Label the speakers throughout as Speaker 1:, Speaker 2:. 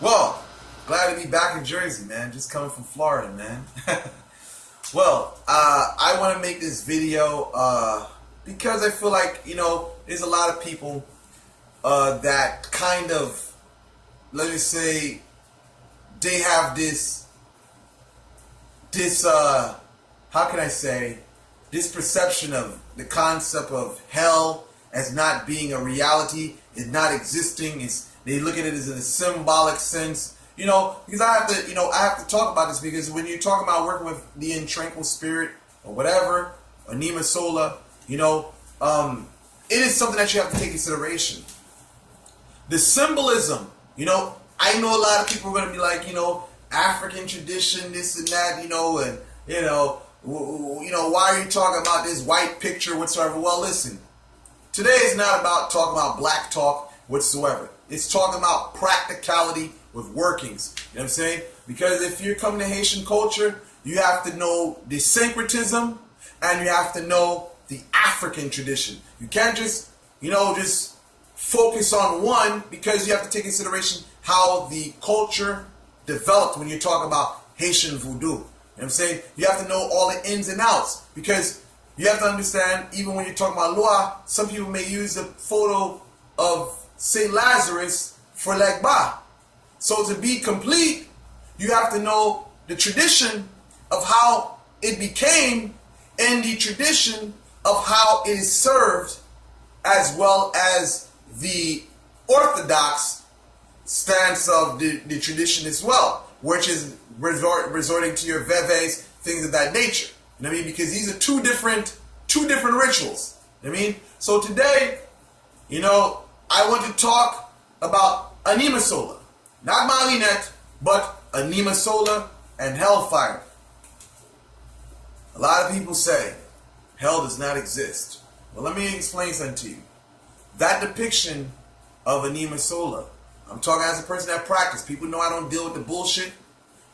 Speaker 1: Well, glad to be back in Jersey, man. Just coming from Florida, man. Well, I want to make this video because I feel like, there's a lot of people that kind of, let's just say, they have this, how can I say, this perception of the concept of hell as not being a reality, it not existing. They look at it as in a symbolic sense, because I have to talk about this, because when you're talking about working with the intranquil spirit or whatever, Anima Sola, it is something that you have to take into consideration. The symbolism, I know a lot of people are going to be like, African tradition, this and that, why are you talking about this white picture whatsoever? Well, listen, today is not about talking about black talk whatsoever. It's talking about practicality with workings. You know what I'm saying? Because if you're coming to Haitian culture, you have to know the syncretism and you have to know the African tradition. You can't just, just focus on one, because you have to take consideration how the culture developed when you're talking about Haitian voodoo. You know what I'm saying? You have to know all the ins and outs, because you have to understand, even when you're talking about Loa, some people may use a photo of St. Lazarus for Legba. So to be complete, you have to know the tradition of how it became and the tradition of how it is served, as well as the orthodox stance of the tradition as well, which is resorting to your veves, things of that nature. You know what I mean? Because these are two different rituals. You know what I mean? So today, I want to talk about Anima Sola. Not Marinette, but Anima Sola and Hellfire. A lot of people say hell does not exist. Well, let me explain something to you. That depiction of Anima Sola, I'm talking as a person that practices. People know I don't deal with the bullshit.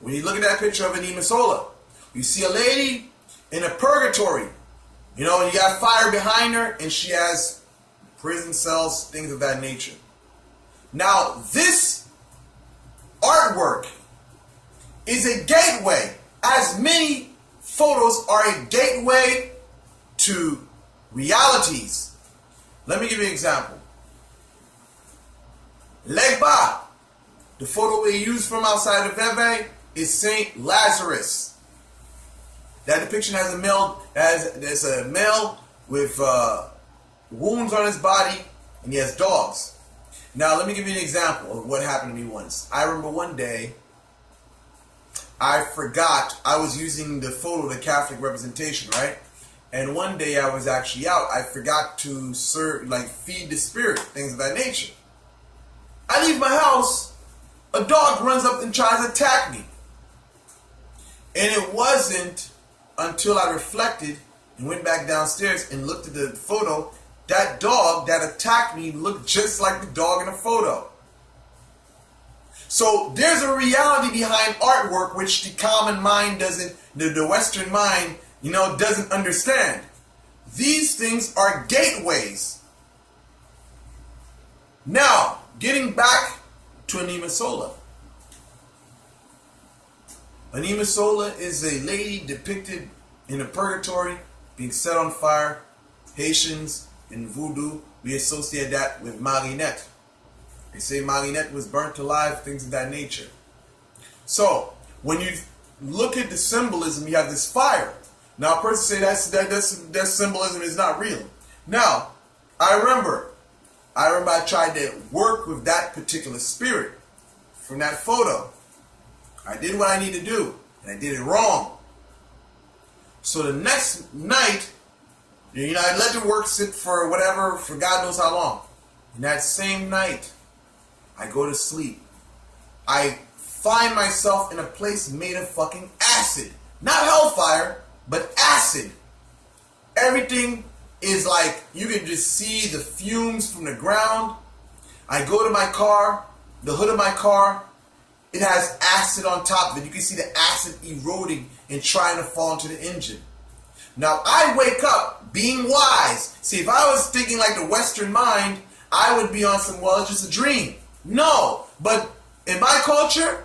Speaker 1: When you look at that picture of Anima Sola, you see a lady in a purgatory. And you got fire behind her, and she has prison cells, things of that nature. Now, this artwork is a gateway, as many photos are a gateway to realities. Let me give you an example. Legba, the photo we use from outside of Veve, is Saint Lazarus. That depiction has a male, there's a male with wounds on his body, and he has dogs. Now, let me give you an example of what happened to me once. I remember one day, I forgot, I was using the photo, the Catholic representation, right? And one day I was actually out. I forgot to feed the spirit, things of that nature. I leave my house, a dog runs up and tries to attack me. And it wasn't until I reflected and went back downstairs and looked at the photo, that dog that attacked me looked just like the dog in the photo. So there's a reality behind artwork which the common mind doesn't, the Western mind, doesn't understand. These things are gateways. Now, getting back to Anima Sola. Anima Sola is a lady depicted in a purgatory being set on fire. Haitians in voodoo, we associate that with Marinette. They say Marinette was burnt alive, things of that nature. So, when you look at the symbolism, you have this fire. Now, a person say that symbolism is not real. Now, I remember I tried to work with that particular spirit from that photo. I did what I need to do, and I did it wrong. So the next night, I let the work sit for whatever, for God knows how long. And that same night, I go to sleep. I find myself in a place made of fucking acid. Not hellfire, but acid. Everything is like, you can just see the fumes from the ground. I go to my car, the hood of my car, it has acid on top of it. You can see the acid eroding and trying to fall into the engine. Now, I wake up being wise. See, if I was thinking like the Western mind, I would be on some, well, it's just a dream. No, but in my culture,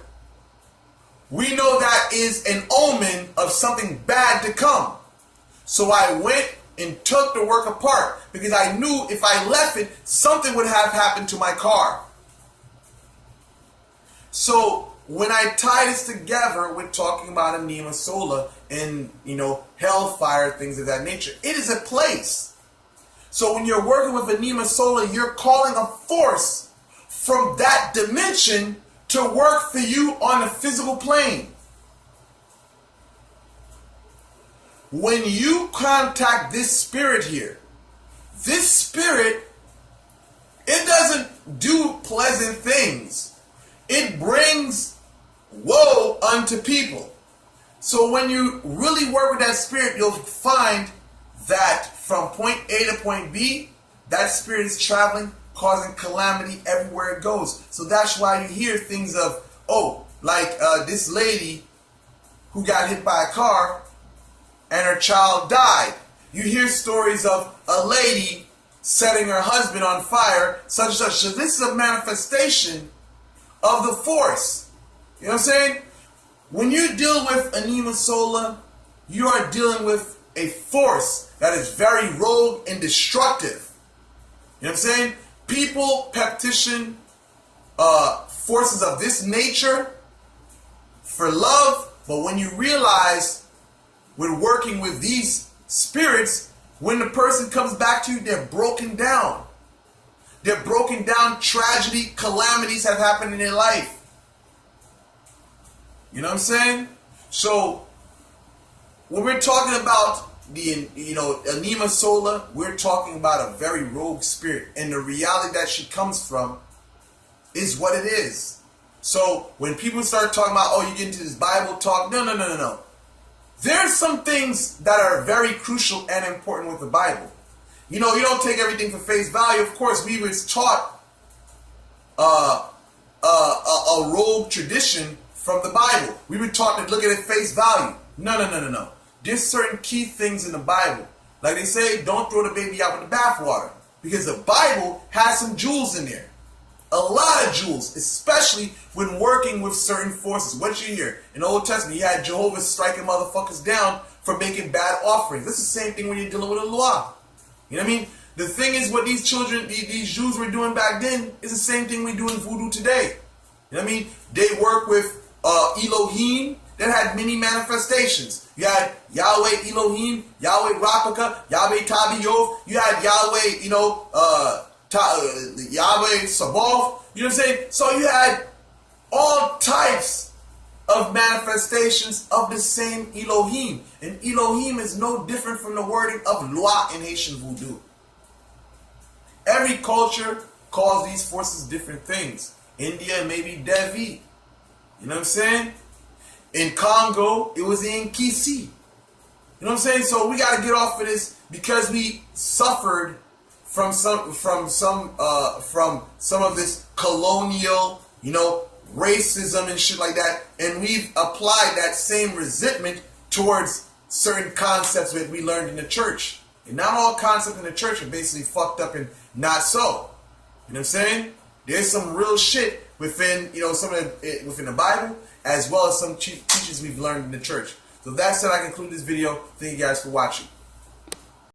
Speaker 1: we know that is an omen of something bad to come. So I went and took the work apart because I knew if I left it, something would have happened to my car. So when I tie this together with talking about Anima Sola and, hellfire, things of that nature, it is a place. So when you're working with Anima Sola, you're calling a force from that dimension to work for you on a physical plane. When you contact this spirit here, this spirit, it doesn't do pleasant things. It brings woe unto people. So when you really work with that spirit, you'll find that from point A to point B, that spirit is traveling, causing calamity everywhere it goes. So that's why you hear things of, this lady who got hit by a car and her child died. You hear stories of a lady setting her husband on fire, such and such. So this is a manifestation of the force. You know what I'm saying? When you deal with Anima Sola, you are dealing with a force that is very rogue and destructive. You know what I'm saying? People petition forces of this nature for love, but when you realize when working with these spirits, when the person comes back to you, they're broken down. They're broken down. Tragedy, calamities have happened in their life. You know what I'm saying? So when we're talking about the Anima Sola, we're talking about a very rogue spirit, and the reality that she comes from is what it is. So when people start talking about, you get into this Bible talk, no. There's some things that are very crucial and important with the Bible. You don't take everything for face value. Of course, we was taught a rogue tradition from the Bible. We were taught to look at it face value. No. There's certain key things in the Bible. Like they say, don't throw the baby out with the bathwater. Because the Bible has some jewels in there. A lot of jewels, especially when working with certain forces. What you hear? In the Old Testament, you had Jehovah striking motherfuckers down for making bad offerings. That's the same thing when you're dealing with a law. You know what I mean? The thing is, what these children, these Jews were doing back then is the same thing we do in voodoo today. You know what I mean? They work with Elohim that had many manifestations. You had Yahweh Elohim, Yahweh Rapaka, Yahweh Tabiyov. You had Yahweh, Yahweh Sabaoth. You know what I'm saying? So you had all types of manifestations of the same Elohim. And Elohim is no different from the wording of Loi in Haitian voodoo. Every culture calls these forces different things. India, maybe Devi. You know what I'm saying? In Congo, it was Nkisi. You know what I'm saying? So we got to get off of this because we suffered from some of this colonial, racism and shit like that, and we've applied that same resentment towards certain concepts that we learned in the church. And not all concepts in the church are basically fucked up and not so. You know what I'm saying? There's some real shit within, within the Bible, as well as some teachings we've learned in the church. So that said, I conclude this video. Thank you guys for watching.